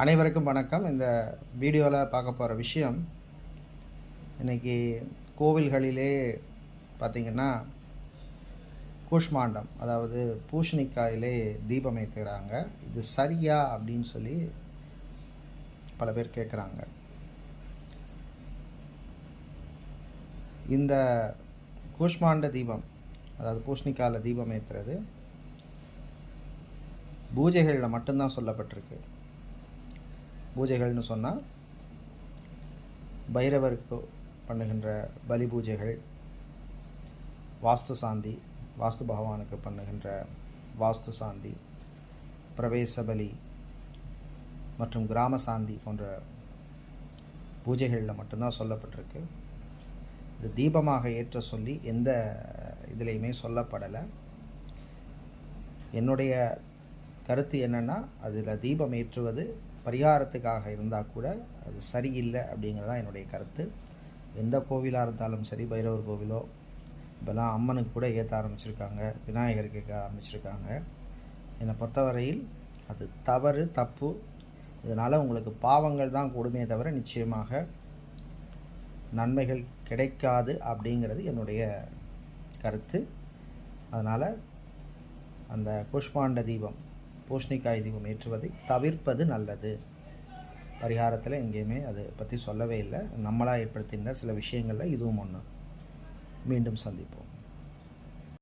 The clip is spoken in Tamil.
அனைவருக்கும் வணக்கம். இந்த வீடியோவில் பார்க்க போகிற விஷயம், இன்றைக்கி கோவில்களிலே பார்த்திங்கன்னா கூஷ்மாண்டம், அதாவது பூசணிக்காயிலே தீபம் ஏற்றுகிறாங்க. இது சரியா அப்படின்னு சொல்லி பல பேர் கேட்குறாங்க. இந்த கூஷ்மாண்ட தீபம், அதாவது பூசணிக்காயில் தீபம் ஏற்றுறது பூஜைகளில் மட்டும்தான் சொல்லப்பட்டிருக்கு. பூஜைகள்னு சொன்னால் பைரவருக்கு பண்ணுகின்ற பலி பூஜைகள், வாஸ்து சாந்தி, வாஸ்து பகவானுக்கு பண்ணுகின்ற வாஸ்து சாந்தி, பிரவேச பலி மற்றும் கிராம சாந்தி போன்ற பூஜைகளில் மட்டும்தான் சொல்லப்பட்டிருக்கு. இது தீபமாக ஏற்ற சொல்லி எந்த இதுலேயுமே சொல்லப்படலை. என்னுடைய கருத்து என்னென்னா, அதில் தீபம் ஏற்றுவது பரிகாரத்துக்காக இருந்தால் கூட அது சரியில்லை அப்படிங்கிறதான் என்னுடைய கருத்து. எந்த கோவிலாக இருந்தாலும் சரி, பைரவர் கோவிலோ இப்போலாம் அம்மனுக்கு கூட ஏற்ற ஆரம்பிச்சிருக்காங்க, விநாயகருக்கு ஏற்க ஆரம்பிச்சிருக்காங்க. என்னை பொறுத்தவரையில் அது தவறு, தப்பு. இதனால் உங்களுக்கு பாவங்கள் தான் கொடுமே தவிர நிச்சயமாக நன்மைகள் கிடைக்காது அப்படிங்கிறது என்னுடைய கருத்து. அதனால் அந்த கூஷ்மாண்ட தீபம், பூசணிக்காய் தீபம் ஏற்றுவதை தவிர்ப்பது நல்லது. பரிகாரத்தில் எங்கேயுமே அதை பற்றி சொல்லவே இல்லை. நம்மளாக ஏற்படுத்தின சில விஷயங்களில் இதுவும் ஒன்று. மீண்டும் சந்திப்போம்.